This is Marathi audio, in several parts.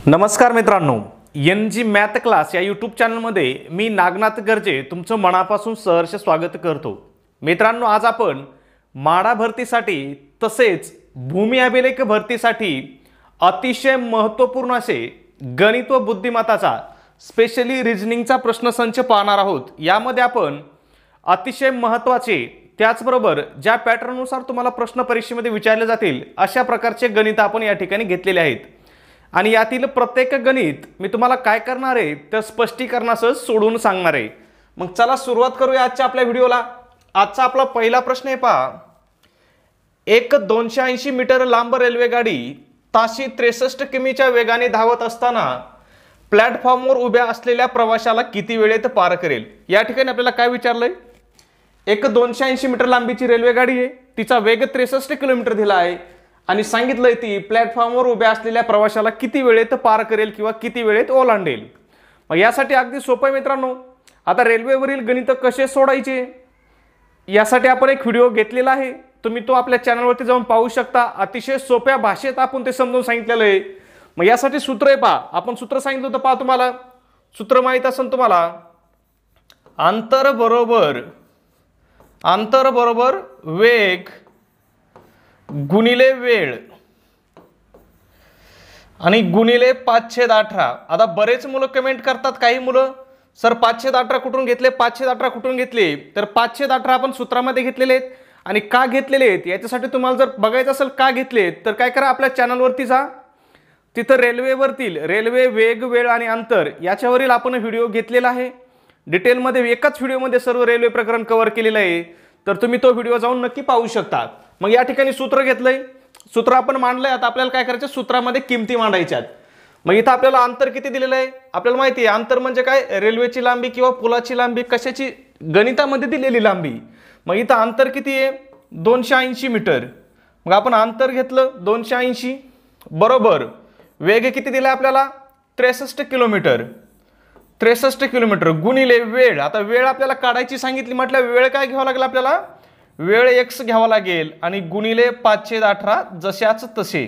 नमस्कार मित्रांनो, एन जी मॅथ क्लास या यूट्यूब चॅनलमध्ये मी नागनाथ गर्जे तुमचं मनापासून सहर्ष स्वागत करतो। मित्रांनो, आज आपण माडा भरतीसाठी तसेच भूमी अभिलेख भरतीसाठी अतिशय महत्त्वपूर्ण असे गणित व बुद्धिमत्ताचा स्पेशली रिजनिंगचा प्रश्नसंच पाहणार आहोत। यामध्ये आपण अतिशय महत्त्वाचे त्याचबरोबर ज्या पॅटर्ननुसार तुम्हाला प्रश्न परीक्षेमध्ये विचारले जातील अशा प्रकारचे गणित आपण या ठिकाणी घेतलेले आहेत आणि यातील प्रत्येक गणित मी तुम्हाला काय करणार आहे तर स्पष्टीकरणासह सोडून सांगणार आहे। मग चला सुरुवात करूया आजच्या आपल्या व्हिडिओला। आजचा आपला पहिला प्रश्न आहे पहा, एक 280 मीटर लांब रेल्वे गाडी ताशी 63 किमीच्या वेगाने धावत असताना प्लॅटफॉर्मवर उभ्या असलेल्या प्रवाशाला किती वेळेत पार करेल। या ठिकाणी आपल्याला काय विचारलंय, एक 280 मीटर लांबीची रेल्वे गाडी आहे, तिचा वेग 63 किलोमीटर दिला आहे आणि सांगितलंय ती प्लॅटफॉर्मवर उभ्या असलेल्या प्रवाशाला किती वेळेत पार करेल किंवा किती वेळेत ओलांडेल। मग यासाठी अगदी सोपं आहे मित्रांनो। आता रेल्वेवरील गणित कसे सोडायचे यासाठी आपण एक व्हिडिओ घेतलेला आहे, तुम्ही तो आपल्या चॅनलवरती जाऊन पाहू शकता। अतिशय सोप्या भाषेत आपण ते समजून सांगितलेलं आहे। मग यासाठी सूत्र आहे पहा, आपण सूत्र सांगितलं होतं पहा, तुम्हाला सूत्र माहित असेल तुम्हाला, अंतर बरोबर वेग गुणिले वेळ आणि गुणिले 5/18। आता बरेच मुलं कमेंट करतात, काही मुलं सर 5/18 कुठून घेतले, 5/18 कुठून घेतले, तर 5/18 आपण सूत्रामध्ये घेतलेले आहेत आणि का घेतलेले आहेत याच्यासाठी तुम्हाला जर बघायचं असेल का घेतले तर काय करा, आपल्या चॅनलवरती जा, तिथं रेल्वे वेग वेळ आणि अंतर याच्यावरील आपण व्हिडिओ घेतलेला आहे डिटेलमध्ये, एकाच व्हिडिओमध्ये सर्व रेल्वे प्रकरण कव्हर केलेलं आहे, तर तुम्ही तो व्हिडिओ जाऊन नक्की पाहू शकता। मग या ठिकाणी सूत्र घेतलंय, सूत्र आपण मांडलंय, आता आपल्याला काय करायचं, सूत्रामध्ये किमती मांडायच्यात। मग इथं आपल्याला अंतर किती दिलेलं आहे, आपल्याला माहिती आहे अंतर म्हणजे काय, रेल्वेची लांबी किंवा पुलाची लांबी, कशाची, गणितामध्ये दिलेली लांबी। मग इथं अंतर किती आहे, 280 मीटर। मग आपण अंतर घेतलं 280 बरोबर वेग किती दिला आपल्याला, 63 किलोमीटर गुणिले वेळ। आता वेळ आपल्याला काढायची सांगितली म्हटलं, वेळ काय घ्यावा लागेल आपल्याला, वेळ x घ्यावा लागेल आणि गुणिले 5/18 जशाच तसे।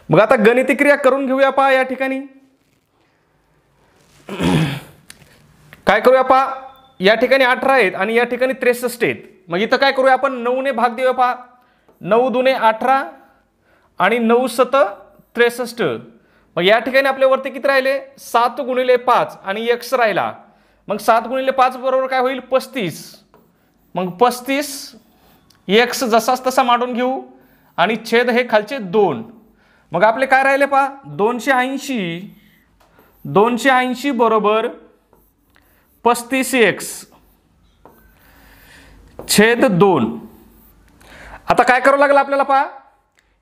मग आता गणिती क्रिया करून घेऊया पहा, या ठिकाणी काय करूया पहा, या ठिकाणी 18 आहेत आणि या ठिकाणी 63 आहेत। मग इथं काय करूया आपण, 9 ने भाग देऊया पहा, 9 दुने 18 आणि 9 सत 63। मग या ठिकाणी आपल्यावरती किती राहिले, 7 गुणिले 5 आणि x राहिला। मग 7 गुणिले 5 बरोबर काय होईल, 35। मग 35 x जसाच तसा मांडून घेऊ आणि छेद हे खालचे 2। मग आपले काय राहिले पहा, 280 बरोबर 35x छेद 2। आता काय करावं लागेल आपल्याला पहा,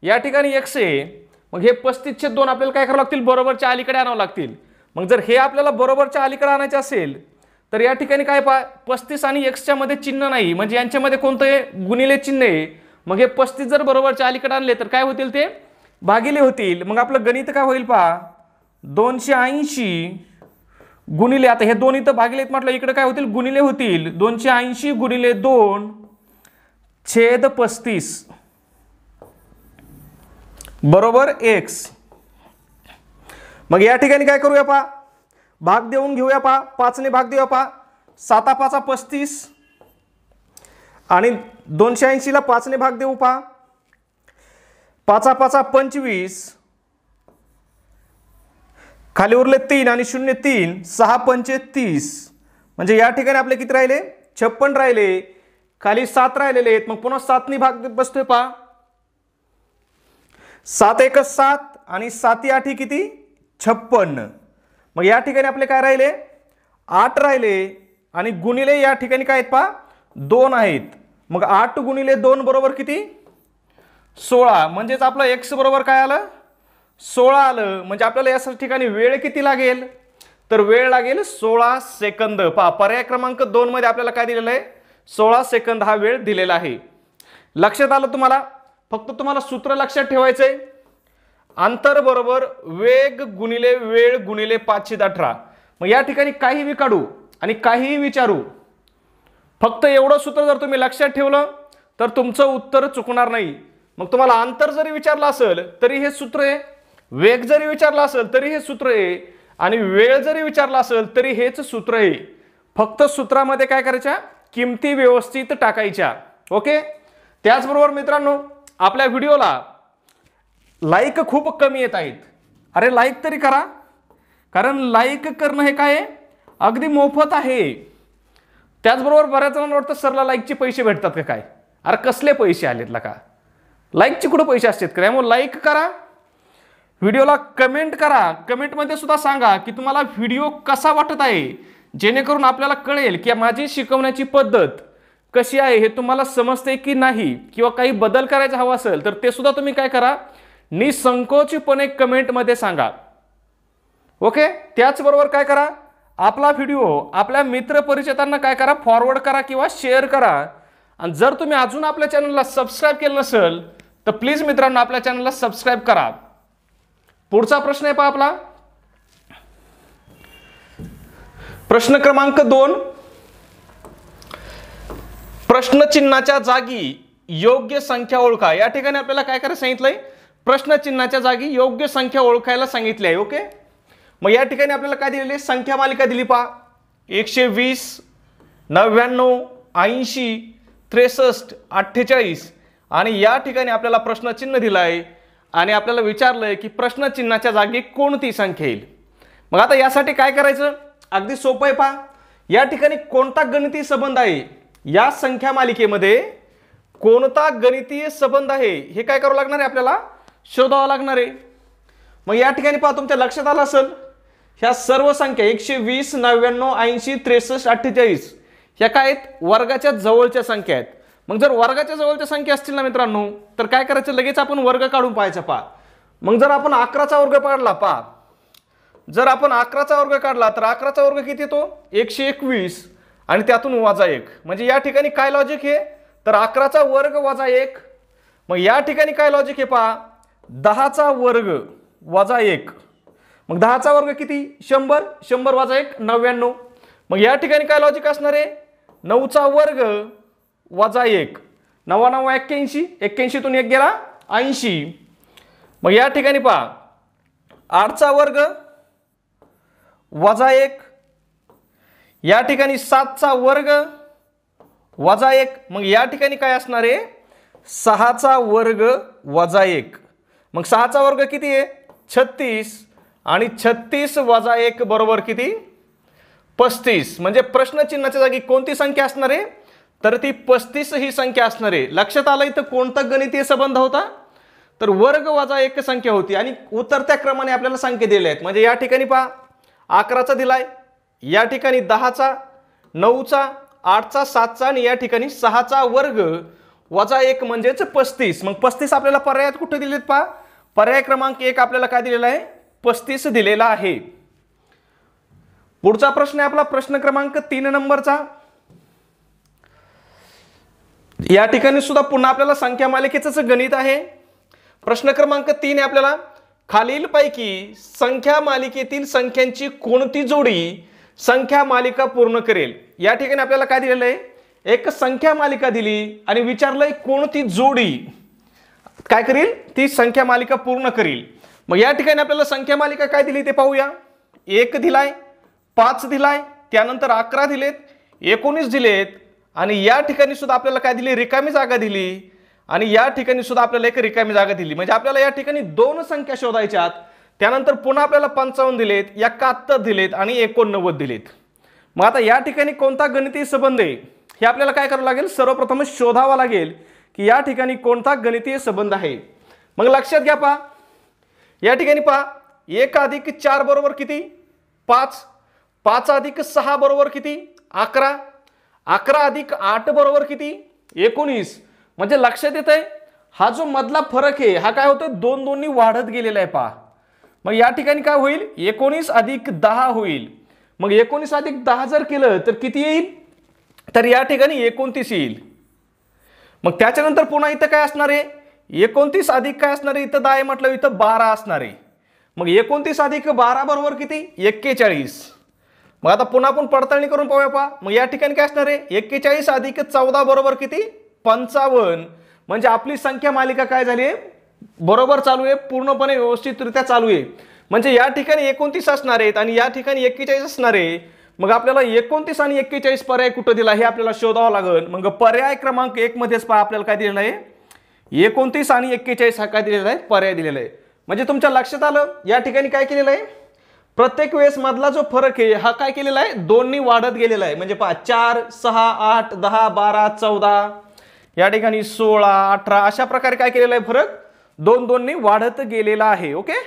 या ठिकाणी x आहे, मग हे 35/2 आपल्याला काय करावं लागतील, बरोबरच्या अलीकडे आणावं लागतील। मग जर हे आपल्याला बरोबरच्या अलीकडे आणायचे असेल तर या ठिकाणी काय पहा, 35 आणि x च्या मध्ये चिन्ह नाही, म्हणजे यांच्यामध्ये कोणतं आहे, गुणिले चिन्ह आहे। मग हे 35 जर बरोबरच्या अलीकडे आणले तर काय होतील, ते भागिले होतील। मग आपलं गणित काय होईल पहा, 280 गुणिले, आता हे दोन इथं भागिले म्हटलं, इकडे काय होतील, गुणिले होतील, 280 गुणिले 2 छेद 35 बरोबर x। मग या ठिकाणी काय करूया पहा, भाग देऊन घेऊया पहा, 5 ने भाग देऊया पहा, 7 5 35 आणि 280 ला 5 ने भाग देऊ पहा, 5 5 25 खाली उरले 3 आणि 0 3, 6 5 30। म्हणजे या ठिकाणी आपले किती राहिले, 56 राहिले, खाली 7 राहिलेले आहेत। मग पुन्हा 7 ने भाग बसतोय पहा, 7 1 7 आणि 7 8 किती, 56। मग या ठिकाणी आपले काय राहिले, 8 राहिले आणि गुणिले या ठिकाणी काय आहेत पहा, 2 आहेत। मग 8 गुणिले 2 बरोबर किती, 16। म्हणजेच आपला x बरोबर काय आलं, 16 आलं। म्हणजे आपल्याला या ठिकाणी वेळ किती लागेल, तर वेळ लागेल 16 सेकंद। पहा, पर्याय क्रमांक 2 मध्ये आपल्याला काय दिलेलं आहे, 16 सेकंद हा वेळ दिलेला आहे। लक्षात आलं तुम्हाला, फक्त तुम्हाला सूत्र लक्षात ठेवायचंय, अंतर बरोबर वेग गुणिले वेळ गुणिले 5/18। मग या ठिकाणी काहीही काढू आणि काहीही विचारू, फक्त एवढं सूत्र जर तुम्ही लक्षात ठेवलं तर तुमचं उत्तर चुकणार नाही। मग तुम्हाला अंतर जरी विचारलं असेल तरी हे सूत्र आहे, वेग जरी विचारला असेल तरी हे सूत्र आहे आणि वेळ जरी विचारला असेल तरी हेच सूत्र आहे. फक्त सूत्रामध्ये काय करायच्या, किमती व्यवस्थित टाकायच्या. ओके. त्याचबरोबर मित्रांनो, आपल्या व्हिडिओला लाईक खूप कमी येत आहेत. अरे लाईक तरी करा, कारण लाईक करणं हे काय अगदी मोफत आहे. त्याचबरोबर बऱ्याच जणांना वाटतं सरला लाईकचे पैसे भेटतात का काय. अरे कसले पैसे आलेत का, लाईकचे कुठे पैसे असतात का. त्यामुळे लाईक करा, व्हिडिओला कमेंट करा. कमेंटमध्ये सुद्धा सांगा की तुम्हाला व्हिडिओ कसा वाटत आहे, जेणेकरून आपल्याला कळेल की माझी शिकवण्याची पद्धत कशी आहे हे तुम्हाला समजते की नाही, किंवा काही बदल करायचा हवा असेल तर ते सुद्धा तुम्ही काय करा, निसंकोचपणे कमेंटमध्ये सांगा. ओके. त्याचबरोबर काय करा, आपला व्हिडिओ आपल्या मित्र परिचितांना काय करा, फॉरवर्ड करा किंवा शेअर करा. आणि जर तुम्ही अजून आपल्या चॅनलला सबस्क्राईब केलं नसेल तर प्लीज मित्रांनो आपल्या चॅनलला सबस्क्राईब करा. पुढचा प्रश्न आहे पहा आपला, प्रश्न क्रमांक 2. प्रश्नचिन्हाच्या जागी योग्य संख्या ओळखा. या ठिकाणी आपल्याला काय करायला सांगितलंय, प्रश्नचिन्हाच्या जागी योग्य संख्या ओळखायला सांगितली आहे. ओके. मग या ठिकाणी आपल्याला काय दिलेली संख्या मालिका दिली पहा, 120, 99, 80, 63, 48 आणि या ठिकाणी आपल्याला प्रश्नचिन्ह दिलं आहे आणि आपल्याला विचारलंय की प्रश्नचिन्हाच्या जागी कोणती संख्या येईल. मग आता यासाठी काय करायचं, अगदी सोपं आहे पहा. या ठिकाणी कोणता गणितीय संबंध आहे, या संख्या मालिकेमध्ये कोणता गणितीय संबंध आहे हे काय करावं लागणार आहे, आपल्याला शोधावं लागणार आहे. मग या ठिकाणी पहा, तुमच्या लक्षात आलं असेल ह्या सर्व संख्या 120, 99, 80, 63, 48 ह्या काय आहेत, वर्गाच्या जवळच्या संख्या आहेत. मग जर वर्गाच्या जवळच्या संख्या असतील ना मित्रांनो तर काय करायचं, लगेच आपण वर्ग काढून पाहायचा पहा. मग जर आपण 11चा वर्ग काढला पहा, जर आपण 11चा वर्ग काढला तर 11चा वर्ग किती येतो, 121 आणि त्यातून वजा 1. म्हणजे या ठिकाणी काय लॉजिक आहे, तर 11चा वर्ग वजा 1. मग या ठिकाणी काय लॉजिक आहे पहा, 10चा वर्ग वजा 1. मग 10चा वर्ग किती, 100, 100 वजा 1 99. मग या ठिकाणी काय लॉजिक असणार आहे, 9चा वर्ग वजा 1, 9 9 81, 81 तून 1 गेला 80. मग या ठिकाणी पहा 8चा वर्ग वजा 1, या ठिकाणी 7चा वर्ग वजा 1. मग या ठिकाणी काय असणार आहे, 6चा वर्ग वजा 1. मग 6चा वर्ग किती आहे, 36 आणि 36 वजा 1 बरोबर किती, 35. म्हणजे प्रश्नचिन्हाच्या जागी कोणती संख्या असणार आहे, तर ती 35 ही संख्या असणार आहे. लक्षात आलं इथं कोणता गणितीय संबंध होता, तर वर्ग वजा 1 संख्या होती आणि उतरत्या क्रमाने आपल्याला संख्या दिल्या आहेत. म्हणजे या ठिकाणी पहा 11चा दिलाय, या ठिकाणी 10चा, 9चा, 8चा, 7चा आणि या ठिकाणी 6चा वर्ग वजा 1 म्हणजेच 35. मग 35 आपल्याला पर्यायात कुठे दिलेत पहा, पर्याय क्रमांक 1 आपल्याला काय दिलेला आहे, 35 दिलेला आहे. पुढचा प्रश्न आहे आपला प्रश्न क्रमांक 3 नंबरचा. या ठिकाणी सुद्धा पुन्हा आपल्याला संख्या मालिकेचंच गणित आहे. प्रश्न क्रमांक 3 आहे आपल्याला, खालीलपैकी संख्या मालिकेतील संख्यांची कोणती जोडी संख्या मालिका पूर्ण करेल. या ठिकाणी आपल्याला काय दिलेलं आहे, एक संख्या मालिका दिली आणि विचारलंय कोणती जोडी काय करेल, ती संख्या मालिका पूर्ण करेल. मग या ठिकाणी आपल्याला संख्या मालिका काय दिली ते पाहूया. 1 दिलाय, 5 दिलाय, त्यानंतर 11 दिलेत, 19 दिलेत आणि या ठिकाणी सुद्धा आपल्याला काय दिली, रिकामी जागा दिली आणि या ठिकाणी सुद्धा आपल्याला एक रिकामी जागा दिली. म्हणजे आपल्याला या ठिकाणी 2 संख्या शोधायच्यात. त्यानंतर पुन्हा आपल्याला 55 दिलेत, 71 दिलेत आणि 89 दिलेत. मग आता या ठिकाणी कोणता गणितीय संबंध आहे हे आपल्याला काय करावं लागेल, सर्वप्रथम शोधावा लागेल की या ठिकाणी कोणता गणितीय संबंध आहे. मग लक्षात घ्या पहा, या ठिकाणी पहा 1 अधिक 4 बरोबर किती, 5, 5 अधिक 6 बरोबर किती, 11, 11 अधिक 8 बरोबर किती, 19. म्हणजे लक्षात येत आहे हा जो मधला फरक आहे हा काय होतोय, 2 2नी वाढत गेलेला आहे पहा. मग या ठिकाणी काय होईल, 19 अधिक 10 होईल. मग 19 अधिक 10 जर केलं तर किती येईल, तर या ठिकाणी 29 येईल. मग त्याच्यानंतर पुन्हा इथं काय असणार आहे, 29 अधिक काय असणार आहे, इथं 10 म्हटलं इथं 12 असणार आहे. मग 29 अधिक 12 बरोबर किती, 41. मग आता पुन्हा आपण पडताळणी करून पाहूया पहा. मग या ठिकाणी काय असणार आहे, 41 अधिक 14 बरोबर किती, 55. म्हणजे आपली संख्या मालिका काय झाली आहे, बरोबर चालू आहे, पूर्णपणे व्यवस्थितरित्या चालू आहे. म्हणजे या ठिकाणी 29 असणार आहेत आणि या ठिकाणी 41 असणार आहे. मग आपल्याला 29 आणि 41 पर्याय कुठं दिला हे आपल्याला शोधावं लागेल. मग पर्याय क्रमांक 1 मध्येच पहा आपल्याला काय दिलेलं आहे, 29 आणि 41 हा काय दिलेला आहे, पर्याय दिलेला आहे. म्हणजे तुमच्या लक्षात आलं या ठिकाणी काय केलेलं आहे, प्रत्येक वेळेस मधला जो फरक आहे हा काय केलेला आहे, 2 वाढत गेलेला आहे. म्हणजे पहा 4, 6, 8, 10, 12, 14, या ठिकाणी 16, 18 अशा प्रकारे काय केलेला आहे, फरक 2 वाढत गेलेला आहे. ओके,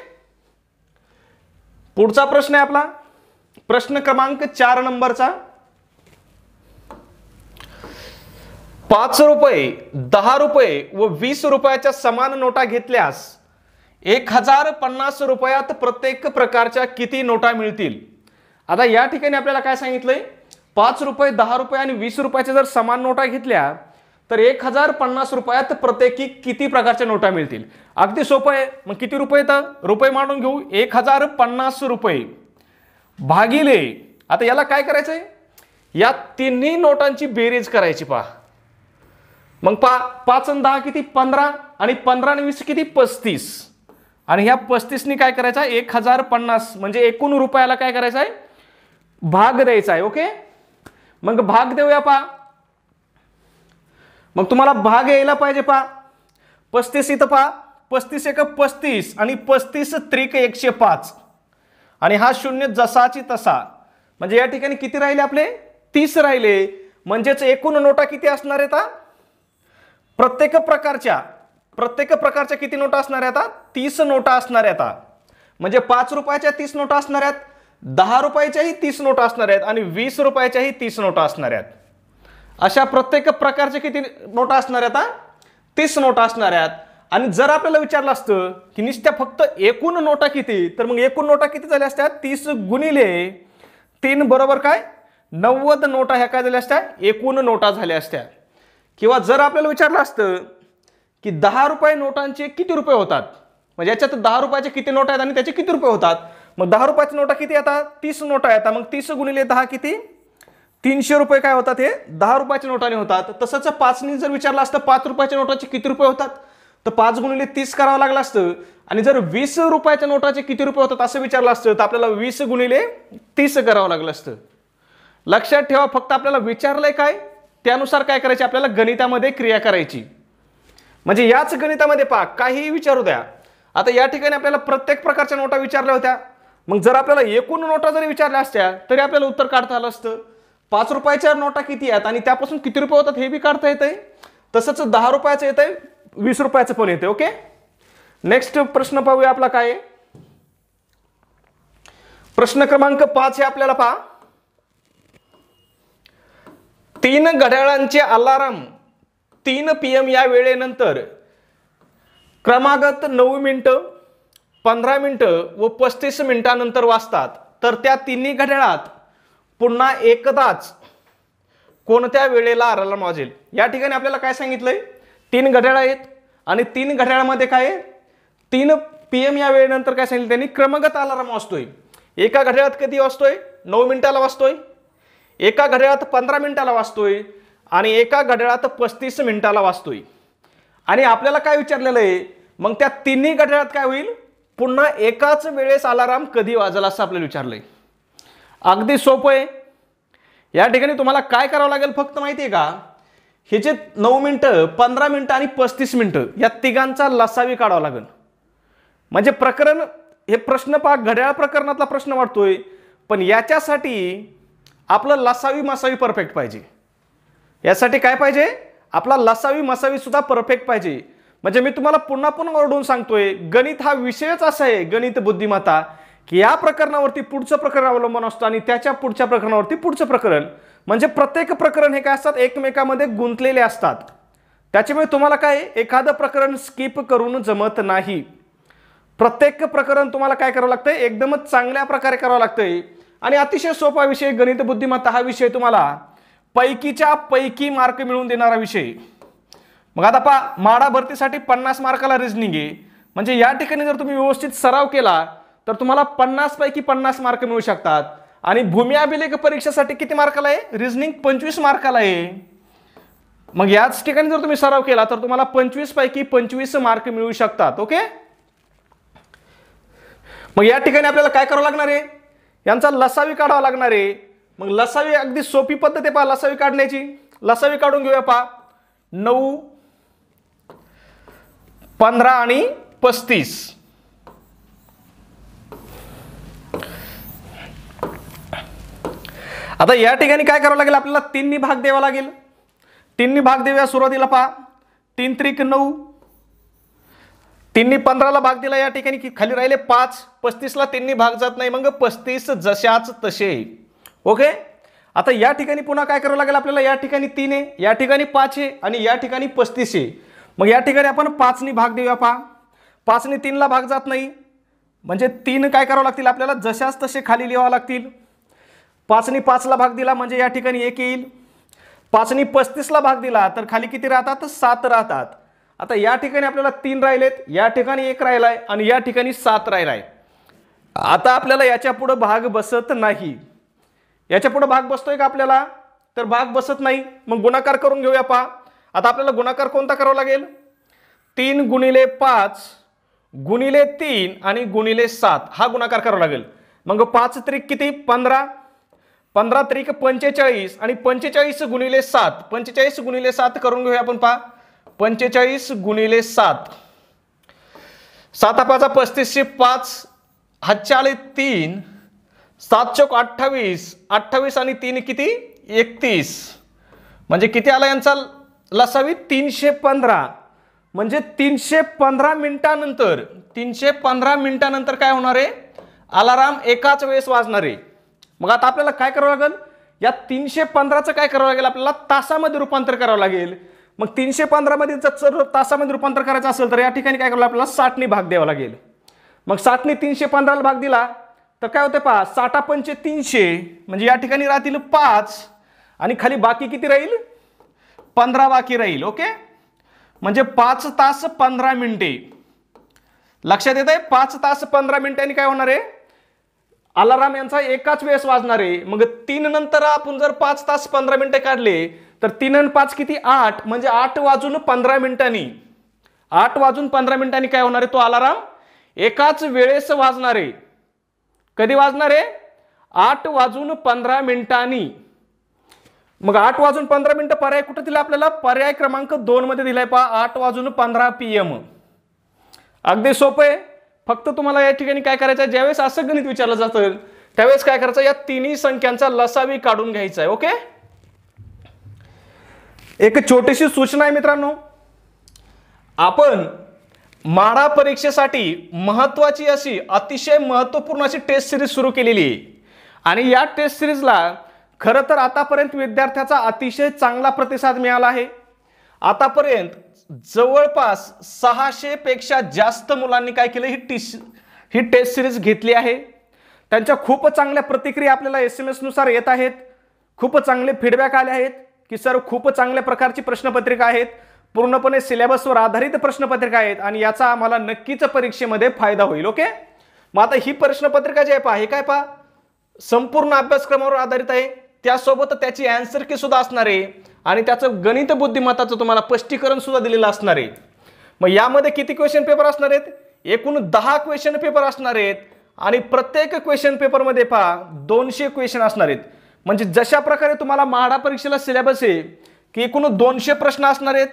पुढचा प्रश्न आहे आपला प्रश्न क्रमांक 4 नंबरचा. 5 रुपये, 10 रुपये व 20 रुपयाच्या समान नोटा घेतल्यास 1050 रुपयात प्रत्येक प्रकारच्या किती नोटा मिळतील. आता या ठिकाणी आपल्याला काय सांगितलंय, 5 रुपये, 10 रुपये आणि 20 रुपयाच्या जर समान नोटा घेतल्या तर 1050 रुपयात प्रत्येकी किती प्रकारच्या नोटा मिळतील. अगदी सोपं आहे. मग किती रुपये, तर रुपये मांडून घेऊ. 1050 रुपये भागिले, आता याला काय करायचंय, या तिन्ही नोटांची बेरीज करायची. पहा मग 5 आणि 10 किती, 15 आणि 15 आणि 20 किती, 35 आणि ह्या 35 नी काय करायचं आहे, 1050 म्हणजे एकूण रुपयाला काय करायचं आहे, भाग द्यायचा आहे. ओके, मग भाग देऊया. पहा मग तुम्हाला भाग यायला पाहिजे. पहा 35 इथं पहा, 35 एक 35 आणि 35 त्रिक 105 आणि हा शून्य जसाची तसा. म्हणजे या ठिकाणी किती राहिले आपले, 30 राहिले. म्हणजेच एकूण नोटा किती असणार आहेत, प्रत्येक प्रकारच्या किती नोटा असणार आहेत, 30 नोटा असणार आहेत. म्हणजे 5 रुपयाच्या 30 नोटा असणार आहेत, 10 रुपयाच्याही 30 नोटा असणार आहेत आणि 20 रुपयाच्याही 30 नोटा असणार आहेत. अशा प्रत्येक प्रकारच्या किती नोटा असणार आहेत, 30 नोटा असणार आहेत. आणि जर आपल्याला विचारलं असतं की नुसत्या फक्त एकूण नोटा किती, तर मग एकूण नोटा किती झाल्या असत्या, 30 गुणिले 3 बरोबर काय 90 नोटा ह्या काय झाल्या असत्या, एकूण नोटा झाल्या असत्या. किंवा जर आपल्याला विचारलं असतं की 10 रुपये नोटांचे किती रुपये होतात, म्हणजे याच्यात 10 रुपयाचे किती नोटा आहेत आणि त्याचे किती रुपये होतात. मग 10 रुपयाच्या नोटा किती येतात, 30 नोटा येतात. मग 30 गुणिले 10 किती, 300 रुपये काय होतात, हे 10 रुपयाच्या नोटाने होतात. तसंच 5 ने जर विचारलं असतं 5 रुपयाच्या नोटाचे किती रुपये होतात, तर 5 गुणिले 30 करावं लागलं असतं. आणि जर 20 रुपयाच्या नोटाचे किती रुपये होतात असं विचारलं असतं तर आपल्याला 20 गुणिले 30 करावं लागलं असतं. लक्षात ठेवा, फक्त आपल्याला विचारलंय काय त्यानुसार काय करायचे, आपल्याला गणितामध्ये क्रिया करायची. म्हणजे याच गणितामध्ये पहा काहीही विचारू द्या. आता या ठिकाणी आपल्याला प्रत्येक प्रकारच्या नोटा विचारल्या होत्या. मग जर आपल्याला एकूण नोटा जरी विचारल्या असत्या तरी आपल्याला उत्तर काढता आलं असतं. 5 रुपयाच्या नोटा किती आहेत आणि त्यापासून किती रुपये होतात हे बी काढता येतंय. तसंच 10 रुपयाचं येतंय, 20 रुपयाचं पण येते. ओके, नेक्स्ट प्रश्न पाहूया आपला काय. प्रश्न क्रमांक 5 हे आपल्याला पहा, 3 घड्याळांचे अलार्म 3 PM या वेळेनंतर क्रमागत 9 मिनिटं, 15 मिनिटं व 35 मिनिटांनंतर वाजतात. तर त्या तिन्ही घड्याळात पुन्हा एकदाच कोणत्या वेळेला अलार्म वाजेल. या ठिकाणी आपल्याला काय सांगितलंय, 3 घड्याळ आहेत आणि 3 घड्याळामध्ये काय आहे, 3 PM या वेळेनंतर काय सांगितलं त्यांनी, क्रमागत अलार्म वाजतोय. एका घड्याळात कधी वाजतोय, 9 मिनिटाला वाजतोय, एका घड्याळात 15 मिनिटाला वाजतोय आणि एका घड्याळात 35 मिनिटाला वाजतोय. आणि आपल्याला काय विचारलेलं आहे, मग त्या तिन्ही घड्याळात काय होईल, पुन्हा एकाच वेळेस अलार्म कधी वाजेल असं आपल्याला विचारलंय. अगदी सोपं आहे. या ठिकाणी तुम्हाला काय करावं लागेल फक्त माहिती आहे का, हे जे 9 मिनिटं, 15 मिनिटं आणि 35 मिनिटं या तिघांचा लसावी काढावा लागेल. म्हणजे प्रकरण हे प्रश्न पहा, घड्याळ प्रकरणातला प्रश्न वाटतोय, पण याच्यासाठी आपलं लसावी मसावी परफेक्ट पाहिजे. यासाठी काय पाहिजे, आपला लसावी मसावी सुद्धा परफेक्ट पाहिजे. म्हणजे मी तुम्हाला पुन्हा पुन्हा ओरडून सांगतोय, गणित हा विषयच असा आहे, गणित बुद्धिमत्ता, की या प्रकरणावरती पुढचं प्रकरण अवलंबून असतं आणि त्याच्या पुढच्या प्रकरणावरती पुढचं प्रकरण. म्हणजे प्रत्येक प्रकरण हे काय असतात, एकमेकांमध्ये गुंतलेले असतात. त्याच्यामुळे तुम्हाला काय एखादं प्रकरण स्किप करून जमत नाही. प्रत्येक प्रकरण तुम्हाला काय करावं लागतंय, एकदमच चांगल्या प्रकारे करावं लागतंय. आणि अतिशय सोपा विषय गणित बुद्धिमत्ता हा विषय तुम्हाला पैकीच्या पैकी मार्क मिळवून देणारा विषय. मग आता पहा, माडा भरतीसाठी 50 मार्काला रिझनिंग आहे. म्हणजे या ठिकाणी जर तुम्ही व्यवस्थित सराव केला तर तुम्हाला 50 पैकी 50 मार्क मिळू शकतात. आणि भूमी अभिलेख परीक्षेसाठी किती मार्काला आहे, रिझनिंग 25 मार्काला आहे. मग याच ठिकाणी जर तुम्ही सराव केला तर तुम्हाला 25 पैकी 25 मार्क मिळू शकतात. ओके, मग या ठिकाणी आपल्याला काय करावं लागणार आहे, यांचा लसावी काढावा लागणार आहे. मग लसावी अगदी सोपी पद्धत आहे पहा लसावी काढण्याची. लसावी काढून घेऊया पहा. 9, 15 आणि 35. आता या ठिकाणी काय करावं लागेल, आपल्याला 3 भाग द्यावा लागेल. 3 भाग देऊया सुरुवातीला पहा. 3 त्रिक 9, 3 15 ला भाग दिला. या ठिकाणी खाली राहिले 5. 35 ला 3 भाग जात नाही, मग 35 जशाच तसे. ओके, आता या ठिकाणी पुन्हा काय करावं लागेल आपल्याला, या ठिकाणी 3 आहे, या ठिकाणी 5 आहे आणि या ठिकाणी 35 आहे. मग या ठिकाणी आपण 5 नी भाग देऊया पहा. 5 नी 3 ला भाग जात नाही, म्हणजे 3 काय करावं लागतील आपल्याला, जशाच तसे खाली लिहावं लागतील. 5 नी 5 ला भाग दिला म्हणजे या ठिकाणी 1 येईल. 5 नी 35 ला भाग दिला तर खाली किती राहतात, 7 राहतात. आता या ठिकाणी आपल्याला 3 राहिलेत, या ठिकाणी 1 राहिलाय आणि या ठिकाणी 7 राहिलाय. आता आपल्याला याच्या पुढे भाग बसत नाही. याच्या पुढे भाग बसतोय का आपल्याला, तर भाग बसत नाही. मग गुणाकार करून घेऊया पहा. आता आपल्याला गुणाकार कोणता करावा लागेल, 3 गुणिले 5 गुणिले 3 आणि गुणिले 7 हा गुणाकार करावा लागेल. मग 5 त्रिक किती, 15, 15 त्रिक 45 आणि 45 गुणिले 7, 45 गुणिले 7 करून घेऊया आपण पहा. 45 गुणिले 7, 7 5 35, 5 हातचे आले 3, 7 चौक 28, 28 आणि 3 किती 31, म्हणजे किती आला यांचा लसावी 315. म्हणजे 315 मिनिटानंतर 315 मिनिटानंतर काय होणार आहे, अलाराम एकाच वेळेस वाजणार आहे. मग आता आपल्याला काय करावं लागेल, या 315चं काय करावं लागेल, आपल्याला तासामध्ये रूपांतर करावं लागेल. मग 315 मध्ये जर तासामध्ये रूपांतर करायचं असेल तर या ठिकाणी काय करावं, आपल्याला 60 नी भाग द्यावा लागेल. मग 60 नी 315 ला भाग दिला तर काय होते पहा, 60 पंचे 300, म्हणजे या ठिकाणी राहतील 5 आणि खाली बाकी किती राहील, 15 बाकी राहील. ओके, म्हणजे 5 तास 15 मिनिटे. लक्षात येत आहे, 5 तास 15 मिनिटांनी काय होणार आहे, अलाराम यांचा एकाच वेळेस वाजणार आहे. मग 3 नंतर आपण जर 5 तास 15 मिनिटे काढले तर 3 आणि 5 किती 8, म्हणजे 8 वाजून 15 मिनिटांनी 8 वाजून 15 मिनिटांनी काय होणार आहे, तो अलाराम एकाच वेळेस वाजणार आहे. कधी वाजणार आहे, 8 वाजून 15 मिनिटांनी. मग 8 वाजून 15 मिनिटं पर्याय कुठे दिला आपल्याला, पर्याय क्रमांक 2 मध्ये दिलाय पहा, 8 वाजून 15 PM. अगदी सोपं आहे. फक्त तुम्हाला या ठिकाणी काय करायचं आहे, ज्यावेळेस असं गणित विचारलं जातं त्यावेळेस काय करायचं, या तिन्ही संख्यांचा लसावी काढून घ्यायचा आहे. ओके, एक छोटीशी सूचना आहे मित्रांनो, आपण माडा परीक्षेसाठी महत्त्वाची अशी अतिशय महत्त्वपूर्ण अशी टेस्ट सिरीज सुरू केलेली आहे. आणि या टेस्ट सिरीजला खरं तर आतापर्यंत विद्यार्थ्याचा अतिशय चांगला प्रतिसाद मिळाला आहे. आतापर्यंत जवळपास 600 पेक्षा जास्त मुलांनी काय केलं, ही टेस्ट सिरीज घेतली आहे. त्यांच्या खूप चांगल्या प्रतिक्रिया आपल्याला SMS नुसार येत आहेत. खूप चांगले फीडबॅक आले आहेत की सर खूप चांगल्या प्रकारची प्रश्नपत्रिका आहेत, पूर्णपणे सिलेबसवर आधारित प्रश्नपत्रिका आहेत आणि याचा आम्हाला नक्कीच परीक्षेमध्ये फायदा होईल. ओके, मग आता ही प्रश्नपत्रिका जी आहे पहा, हे काय पहा, संपूर्ण अभ्यासक्रमावर आधारित आहे. त्यासोबत त्याची आन्सर की सुद्धा असणार आहे आणि त्याचं गणित बुद्धिमत्ताचं तुम्हाला स्पष्टीकरण सुद्धा दिलेलं असणार आहे. मग यामध्ये किती क्वेश्चन पेपर असणार आहेत, एकूण 10 क्वेश्चन पेपर असणार आहेत आणि प्रत्येक क्वेश्चन पेपरमध्ये पहा 200 क्वेश्चन असणार आहेत. म्हणजे जशा प्रकारे तुम्हाला म्हाडा परीक्षेला सिलेबस आहे की एकूण 200 प्रश्न असणार आहेत,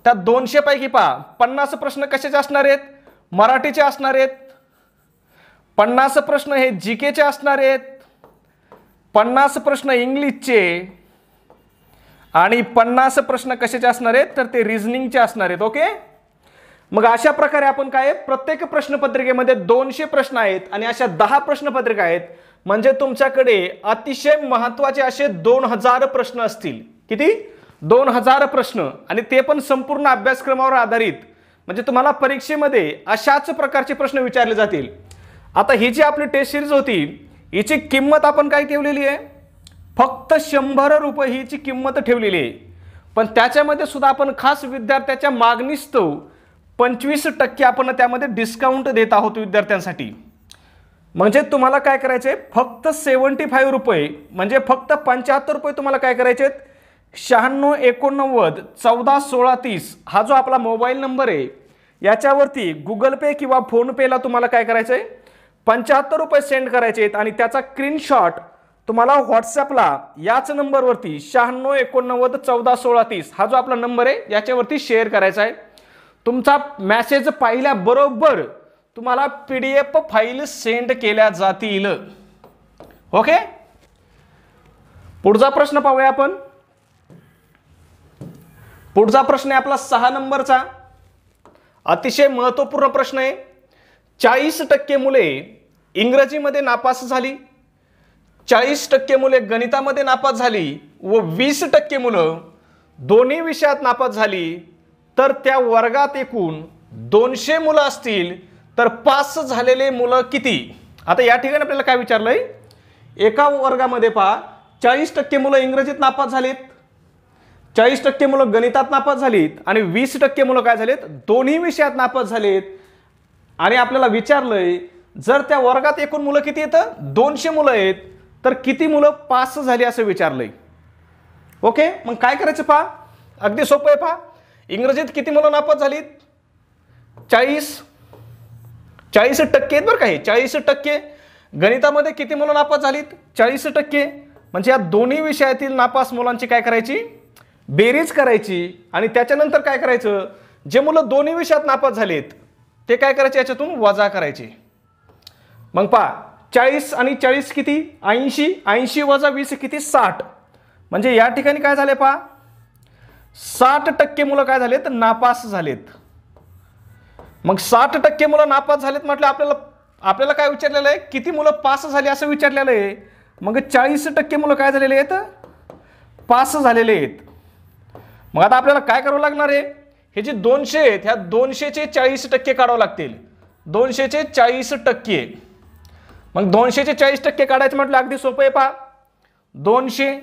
त्या 200 पैकी पहा 50 प्रश्न कशाचे असणार आहेत, मराठीचे असणार आहेत, 50 प्रश्न हे जीकेचे असणार आहेत, 50 प्रश्न इंग्लिशचे आणि 50 प्रश्न कशाचे असणार आहेत, तर ते रिझनिंगचे असणार आहेत. ओके, मग अशा प्रकारे आपण काय, प्रत्येक प्रश्नपत्रिकेमध्ये 200 प्रश्न आहेत आणि अशा 10 प्रश्नपत्रिका आहेत. म्हणजे तुमच्याकडे अतिशय महत्त्वाचे असे 2000 प्रश्न असतील. किती, 2000 प्रश्न, आणि ते पण संपूर्ण अभ्यासक्रमावर आधारित. म्हणजे तुम्हाला परीक्षेमध्ये अशाच प्रकारचे प्रश्न विचारले जातील. आता ही जी आपली टेस्ट सिरीज होती, हिची किंमत आपण काय ठेवलेली आहे, फक्त 100 रुपये हिची किंमत ठेवलेली आहे. पण त्याच्यामध्ये सुद्धा आपण खास विद्यार्थ्याच्या मागणीस्तव 25% आपण त्यामध्ये डिस्काउंट देत आहोत विद्यार्थ्यांसाठी. म्हणजे तुम्हाला काय करायचे, फक्त 75 रुपये, म्हणजे फक्त 75 रुपये तुम्हाला काय करायचे, 9689141630 हा जो आपला मोबाईल नंबर आहे याच्यावरती गुगल पे किंवा फोन पेला तुम्हाला काय करायचं आहे, 75 रुपये सेंड करायचे आहेत आणि त्याचा स्क्रीनशॉट तुम्हाला व्हॉट्सअपला याच नंबरवरती 9689141630 हा जो आपला नंबर आहे याच्यावरती शेअर करायचा आहे. तुमचा मेसेज पाहिल्याबरोबर तुम्हाला PDF फाईल सेंड केल्या जातील. ओके, पुढचा प्रश्न पाहूया आपण. पुढचा प्रश्न आहे आपला 6 नंबरचा. अतिशय महत्त्वपूर्ण प्रश्न आहे. 40% मुले इंग्रजीमध्ये नापास झाली, 40% मुले गणितामध्ये नापास झाली व 20% मुलं दोन्ही विषयात नापास झाली, तर त्या वर्गात एकूण 200 मुलं असतील तर पास झालेले मुलं किती? आता या ठिकाणी आपल्याला काय विचारलंय, एका वर्गामध्ये पहा 40% मुलं इंग्रजीत नापास झालीत, 40% मुलं गणितात नापास झालीत आणि 20% मुलं काय झालेत, दोन्ही विषयात नापास झालेत. आणि आपल्याला विचारलंय जर त्या वर्गात एकूण मुलं किती येतं, 200 मुलं आहेत, तर किती मुलं पास झाली असं विचारलंय. ओके, मग काय करायचं पहा, अगदी सोपं आहे. पहा, इंग्रजीत किती मुलं नापास झालीत, 40% आहेत बरं का हे, 40%. गणितामध्ये किती मुलं नापास झालीत, 40%. म्हणजे या दोन्ही विषयातील नापास मुलांची काय करायची, बेरीज करायची आणि त्याच्यानंतर काय करायचं, जे मुलं दोन्ही विषयात नापास झालेत ते काय करायचे, याच्यातून वजा करायचे. मग पहा 40 आणि 40 किती, 80, 80 वजा 20 किती, 60. म्हणजे या ठिकाणी काय झाले पहा, 60% मुलं काय झालेत, नापास झालेत. मग 60% मुलं नापास झालेत म्हटलं आपल्याला काय विचारलेलं आहे, किती मुलं पास झाली असं विचारलेलं आहे. मग 40% मुलं काय झालेले आहेत, पास झालेले आहेत. मग आता आपल्याला काय करावं लागणार आहे, हे जे 200 आहेत ह्या 200चे 40% काढावं लागतील, 200चे 40%. मग 200चे 40% काढायचं म्हटलं अगदी सोपं आहे. पहा 200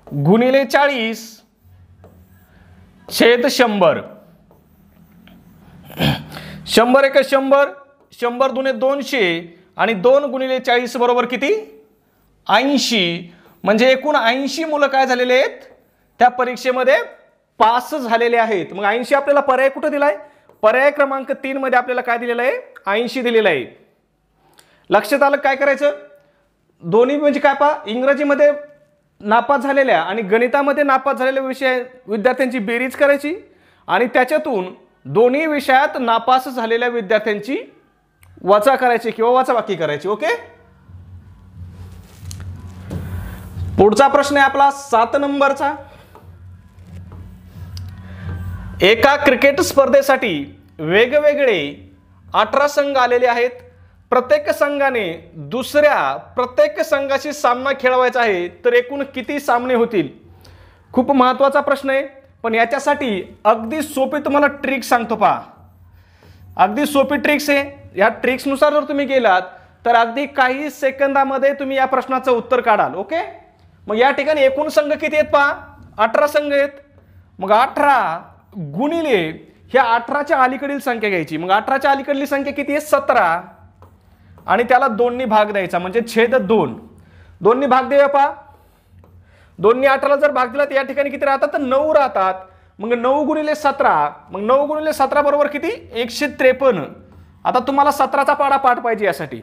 गुणिले 40 छेद 100, 100 एक 100, 100 दुने 200 आणि 2 गुणिले 40 बरोबर किती, 80. म्हणजे एकूण 80 मुलं काय झालेले आहेत, त्या परीक्षेमध्ये पास झालेले आहेत. मग 80 आपल्याला पर्याय कुठे दिलाय, पर्याय क्रमांक 3 मध्ये आपल्याला काय दिलेलं आहे, 80 दिलेलं आहे. लक्षात आलं काय करायचं, दोन्ही म्हणजे काय पहा, इंग्रजीमध्ये नापास झालेल्या आणि गणितामध्ये नापास झालेल्या विद्यार्थ्यांची बेरीज करायची आणि त्याच्यातून दोन्ही विषयात नापास झालेल्या विद्यार्थ्यांची वजा करायची किंवा वजाबाकी करायची. ओके, पुढचा प्रश्न आहे आपला 7 नंबरचा. एका क्रिकेट स्पर्धेसाठी वेगवेगळे 18 संघ आलेले आहेत. प्रत्येक संघाने दुसऱ्या प्रत्येक संघाशी सामना खेळवायचा आहे, तर एकूण किती सामने होतील? खूप महत्त्वाचा प्रश्न आहे, पण याच्यासाठी अगदी सोपी तुम्हाला ट्रिक सांगतो. पहा अगदी सोपी ट्रिक्स आहे. या ट्रिक्सनुसार जर तुम्ही गेलात तर अगदी काही सेकंदामध्ये तुम्ही या प्रश्नाचं उत्तर काढाल. ओके, मग या ठिकाणी एकूण संघ किती आहेत पहा, 18 संघ आहेत. मग 18 गुणिले ह्या 18च्या अलीकडील संख्या घ्यायची. मग 18च्या अलीकडील संख्या किती आहे, 17 आणि त्याला 2 नी भाग द्यायचा म्हणजे छेद 2. 2 नी भाग देऊया पहा, 2 नी 18ला जर भाग दिला तर या ठिकाणी किती राहतात, तर 9 राहतात. मग 9 गुणिले 17, मग 9 गुणिले 17 बरोबर किती, 153. आता तुम्हाला 17चा पाठ पाहिजे यासाठी.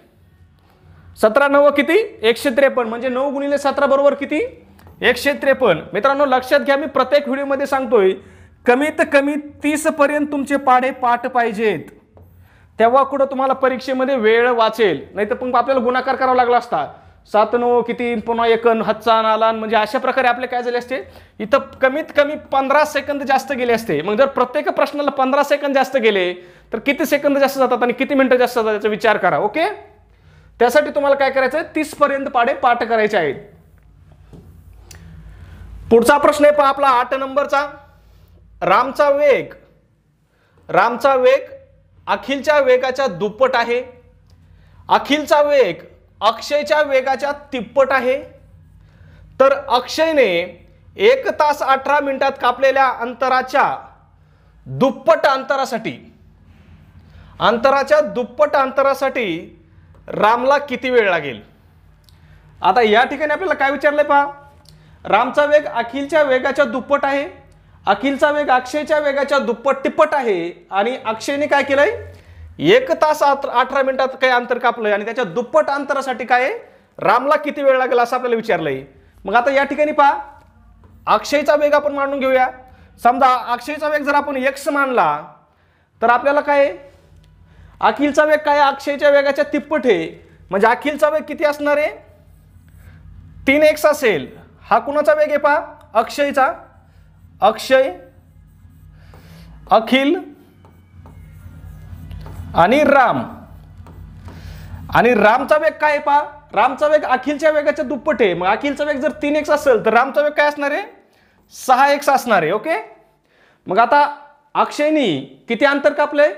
17 9 किती, 153. म्हणजे 9 गुणिले 17 बरोबर किती, 153. मित्रांनो लक्षात घ्या, मी प्रत्येक व्हिडिओमध्ये सांगतोय कमीत कमी 30 पर्यंत तुमचे पाठ पाहिजेत, तेव्हा कुठं तुम्हाला परीक्षेमध्ये वेळ वाचेल. नाही तर पण आपल्याला गुणाकार करावा लागला असता. 7 9 किती, पुन्हा 1 हातचा नाला, म्हणजे अशा प्रकारे आपले काय झाले असते, इथं कमीत कमी 15 सेकंद जास्त गेले असते. मग जर प्रत्येक प्रश्नाला 15 सेकंद जास्त गेले तर किती सेकंद जास्त जातात आणि किती मिनिटं जास्त जातात याचा विचार करा. ओके, त्यासाठी तुम्हाला काय करायचं, 30 पर्यंत पाठ करायचे आहेत. पुढचा प्रश्न आहे पहा आपला 8 नंबरचा. रामचा वेग अखिलच्या वेगाच्या दुप्पट आहे. अखिलचा वेग अक्षयच्या वेगाच्या तिप्पट आहे. तर अक्षयने 1 तास 18 मिनिटात कापलेल्या अंतराच्या दुप्पट अंतरासाठी रामला किती वेळ लागेल? आता या ठिकाणी आपल्याला काय विचारलंय पहा, रामचा वेग अखिलच्या वेगाच्या दुप्पट आहे, अखिलचा वेग अक्षयच्या वेगाच्या दुप्पट तिप्पट आहे आणि अक्षयने काय केलंय 1 तास 18 मिनिटात काही अंतर कापलंय आणि त्याच्या दुप्पट अंतरासाठी काय रामला किती वेळ लागेल असं आपल्याला विचारलंय। मग आता या ठिकाणी पहा अक्षयचा वेग आपण मांडून घेऊया। समजा अक्षयचा वेग जर आपण x मानला तर आपल्याला काय अखिलचा वेग काय अक्षयच्या वेगाच्या तिप्पट आहे, म्हणजे अखिलचा वेग किती असणार आहे 3x असेल। हा कुणाचा वेग आहे पहा अक्षयचा, अक्षय अखिल आणि राम, आणि रामचा वेग काय आहे पहा रामचा वेग अखिलच्या वेगाच्या दुप्पट आहे। मग अखिलचा वेग जर 3x असेल तर रामचा वेग काय असणार आहे 6x असणार आहे। ओके, मग आता अक्षयनी किती अंतर कापलंय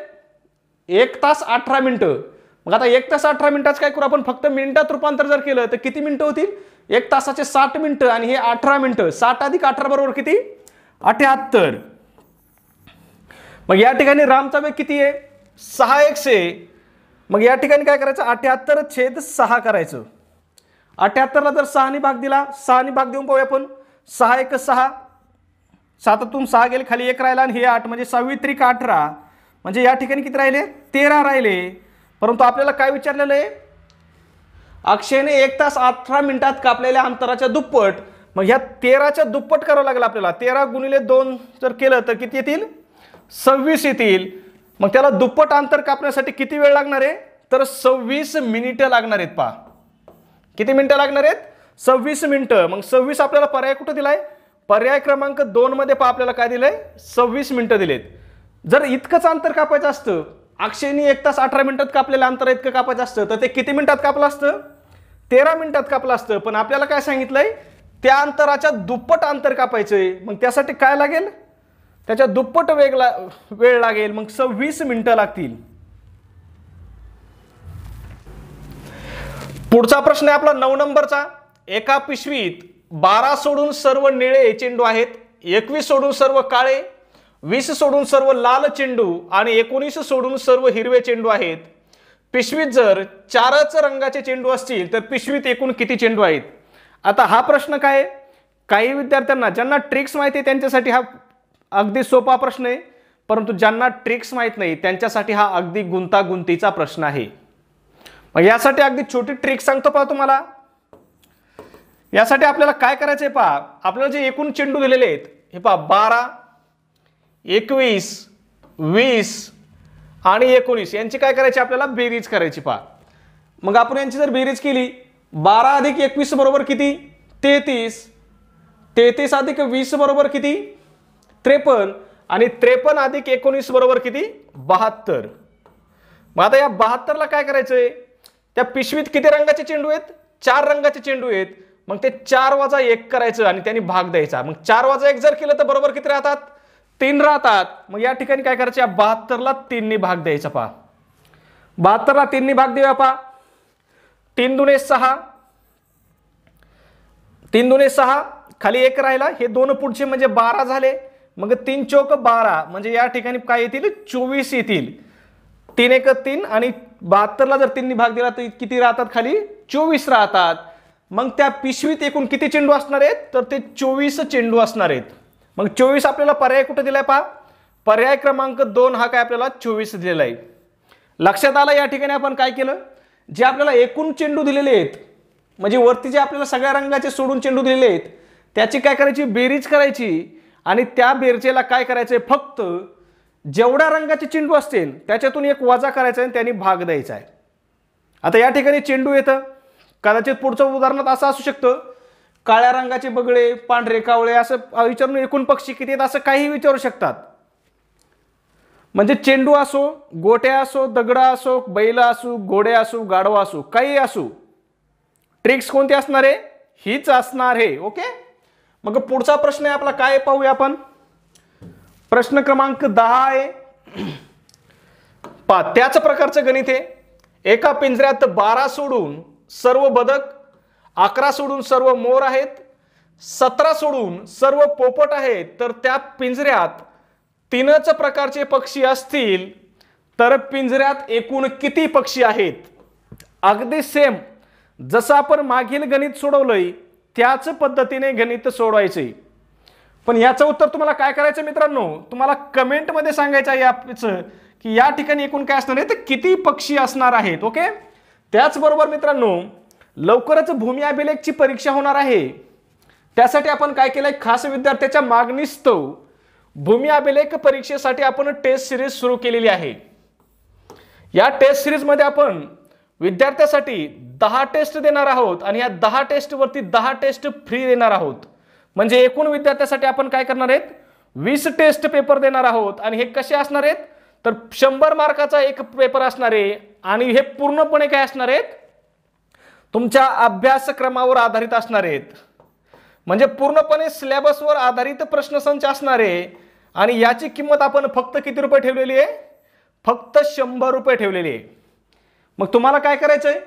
1 तास 18 मिनिटं। मग आता 1 तास 18 मिनिटाचं काय करू आपण फक्त मिनिटात रूपांतर जर केलं तर किती मिनिटं होतील 1 तासाचे 60 मिनिटं आणि हे 18 मिनिटं, 60 अधिक 18 बरोबर किती 78। मग या ठिकाणी रामचा वेग किती आहे 6x आहे। मग या ठिकाणी काय करायचं 78/6 करायचं। 78 ला जर 6 ने भाग दिला, 6 ने भाग देऊन पाहूया आपण 6 1 6, 7तून 6 गेले खाली 1 राहिला आणि हे 8 म्हणजे 6 त्रिक 18, म्हणजे या ठिकाणी किती राहिले 13 राहिले। परंतु आपल्याला काय विचारलेलं आहे अक्षयने 1 तास 18 मिनिटात कापलेल्या अंतराच्या दुप्पट, मग ह्या 13च्या दुप्पट करावं लागेल आपल्याला। 13 गुणिले 2 जर केलं तर किती येतील 26 येतील। मग त्याला दुप्पट अंतर कापण्यासाठी किती वेळ लागणार आहे तर 26 मिनिटं लागणार आहेत। पहा किती मिनिटं लागणार आहेत 26 मिनिटं। मग 26 आपल्याला पर्याय कुठे दिलाय पर्याय क्रमांक 2 मध्ये पहा आपल्याला काय दिलंय 26 मिनिटं दिलेत। जर इतकंच अंतर कापायचं असतं अक्षयनी 1 तास 18 मिनिटात कापलेलं अंतर इतकं कापायचं असतं तर ते किती मिनिटात कापलं असतं 13 मिनिटात कापलं असतं। पण आपल्याला काय सांगितलंय त्या अंतराच्या दुप्पट अंतर कापायचंय, मग त्यासाठी काय लागेल त्याच्या दुप्पट वेळ लागेल, मग 26 मिनिटं लागतील। पुढचा प्रश्न आहे आपला 9 नंबरचा। एका पिशवीत 12 सोडून सर्व निळे चेंडू आहेत, 21 सोडून सर्व काळे, 20 सोडून सर्व लाल चेंडू आणि 19 सोडून सर्व हिरवे चेंडू आहेत। पिशवीत जर 4च रंगाचे चेंडू असतील तर पिशवीत एकूण किती चेंडू आहेत। आता हा प्रश्न काय काही विद्यार्थ्यांना ज्यांना ट्रिक्स माहिती आहे त्यांच्यासाठी हा अगदी सोपा प्रश्न आहे, परंतु ज्यांना ट्रिक्स माहित नाही त्यांच्यासाठी हा अगदी गुंतागुंतीचा प्रश्न आहे। मग यासाठी अगदी छोटी ट्रिक सांगतो पहा तुम्हाला। यासाठी आपल्याला काय करायचंय पहा आपल्याला जे एकूण चेंडू दिलेले आहेत हे पहा 12 21 20 आणि 19 यांची काय करायची आपल्याला बेरीज करायची पहा। मग आपण यांची जर बेरीज केली 12 अधिक 21 बरोबर किती 33, 33 अधिक 20 बरोबर किती 53 आणि 53 अधिक 19 बरोबर किती 72। मग आता या 72 ला काय करायचंय त्या पिशवीत किती रंगाचे चेंडू आहेत 4 रंगाचे चेंडू आहेत, मग ते 4 वजा 1 करायचं आणि त्यांनी भाग द्यायचा। मग 4 वजा 1 जर केलं तर बरोबर किती राहतात 3 राहतात। मग या ठिकाणी काय करायचं या 72 ला 3 ने भाग द्यायचा पहा। 72 ला 3 ने भाग देऊया पहा। 3 दुणे 6, 3 दुणे 6 खाली 1 राहिला, हे दोन पुढचे म्हणजे 12 झाले। मग 3 चौक 12 म्हणजे या ठिकाणी काय येतील 24 येतील। 3 1 3 आणि 72 ला जर 3 ने भाग दिला तर किती राहतात खाली 24 राहतात। मग त्या पिशवीत एकूण किती चेंडू असणार आहेत तर ते 24 चेंडू असणार आहेत। मग 24 आपल्याला पर्याय कुठे दिलाय पहा पर्याय क्रमांक 2 हा काय आपल्याला 24 दिलेला आहे। लक्षात आलं या ठिकाणी आपण काय केलं जे आपल्याला एकूण चेंडू दिलेले आहेत म्हणजे वरती जे आपल्याला सगळ्या रंगाचे सोडून चेंडू दिलेले आहेत त्याची काय करायची बेरीज करायची आणि त्या बेरजेला काय करायचंय फक्त जेवढ्या रंगाचे चेंडू असतील त्याच्यातून एक वजा करायचा आणि त्यांनी भाग द्यायचा आहे। आता या ठिकाणी चेंडू येतं कदाचित पुढचं उदाहरणात असं असू शकतं काळ्या रंगाचे बगळे पांढरे कावळे असं विचारून एकूण पक्षी किती आहेत असं काही विचारू शकतात। म्हणजे चेंडू असो गोट्या असो दगडा असो बैल असो घोडे असो गाढवा असो काही असो ट्रिक्स कोणती असणार आहे हीच असणार आहे। ओके, मग पुढचा प्रश्न आहे आपला काय पाहूया आपण। प्रश्न क्रमांक 10 आहे पहा त्याच प्रकारचं गणित आहे। एका पिंजऱ्यात 12 सोडून सर्व बदक, 11 सोडून सर्व मोर आहेत, 17 सोडून सर्व पोपट आहेत, तर त्या पिंजऱ्यात 3च प्रकारचे पक्षी असतील तर पिंजऱ्यात एकूण किती पक्षी आहेत। अगदी सेम जसं आपण मागील गणित सोडवलंय त्याच पद्धतीने गणित सोडवायचे। पण याचं उत्तर तुम्हाला काय करायचं मित्रांनो, तुम्हाला कमेंटमध्ये सांगायचं आहे याचं की या ठिकाणी एकूण काय असणार आहे तर किती पक्षी असणार आहेत। ओके, त्याचबरोबर मित्रांनो लवकरच भूमी अभिलेखची परीक्षा होणार आहे। त्यासाठी आपण काय केलंय, खास विद्यार्थ्याच्या मागणीस्तव भूमी अभिलेख परीक्षेसाठी आपण टेस्ट सिरीज सुरू केलेली आहे। या टेस्ट सिरीज मध्ये आपण विद्यार्थ्यासाठी 10 टेस्ट देणार आहोत आणि या 10 टेस्ट वरती 10 टेस्ट फ्री देणार आहोत। म्हणजे एकूण विद्यार्थ्यासाठी आपण काय करणार आहेत, 20 टेस्ट पेपर देणार आहोत। आणि हे कसे असणार आहेत तर 100 मार्काचा एक पेपर असणार आहे आणि हे पूर्णपणे काय असणार आहेत, तुमच्या अभ्यासक्रमावर आधारित असणार आहेत। म्हणजे पूर्णपणे सिलेबसवर आधारित प्रश्नसंच असणार आहे आणि याची किंमत आपण फक्त किती रुपये ठेवलेली आहे, फक्त 100 रुपये ठेवलेली आहे। मग तुम्हाला काय करायचंय,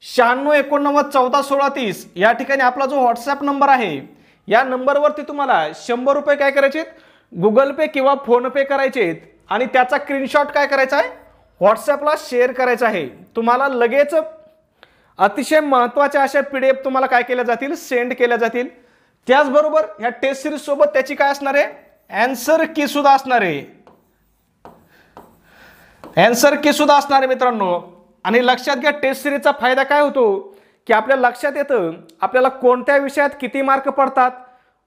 96 89 14 16 30 या ठिकाणी आपला जो व्हॉट्सअप नंबर आहे या नंबरवरती तुम्हाला 100 रुपये काय करायचे, गुगल पे किंवा फोन पे करायचे आणि त्याचा स्क्रीनशॉट काय करायचा आहे, व्हॉट्सअपला शेअर करायचा आहे। तुम्हाला लगेच अतिशय महत्त्वाच्या अशा PDF तुम्हाला काय केल्या जातील, सेंड केल्या जातील। त्याचबरोबर ह्या टेस्ट सिरीज सोबत त्याची काय असणार आहे, आन्सर की सुद्धा असणार आहे, आन्सर की सुद्धा असणार आहे मित्रांनो। आणि लक्षात घ्या टेस्ट सिरीजचा फायदा काय होतो की आपल्या लक्षात येतं आपल्याला कोणत्या विषयात किती मार्क पडतात,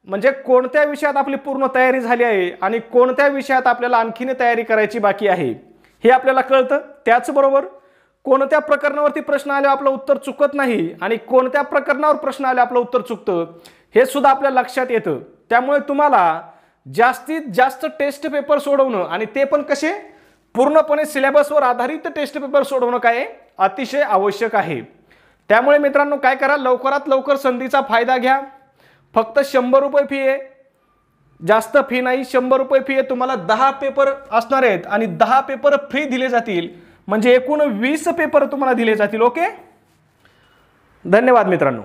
म्हणजे कोणत्या विषयात आपली पूर्ण तयारी झाली आहे आणि कोणत्या विषयात आपल्याला आणखीन तयारी करायची बाकी आहे हे आपल्याला कळतं। त्याचबरोबर कोणत्या प्रकरणावरती प्रश्न आले आपलं उत्तर चुकत नाही आणि कोणत्या प्रकरणावर प्रश्न आले आपलं उत्तर चुकतं हे सुद्धा आपल्या लक्षात येतं। त्यामुळे तुम्हाला जास्तीत जास्त टेस्ट पेपर सोडवणं आणि ते पण कसे, पूर्णपणे सिलेबसवर आधारित टेस्ट पेपर सोडवणं काय अतिशय आवश्यक आहे। त्यामुळे मित्रांनो काय करा, लवकरात लवकर संधीचा फायदा घ्या। फक्त 100 रुपये फी आहे, जास्त फी नाही, 100 रुपये फी आहे। तुम्हाला 10 पेपर असणार आहेत आणि 10 पेपर फ्री दिले जातील, म्हणजे एकूण 20 पेपर तुम्हाला दिले जातील। ओके, धन्यवाद मित्रांनो।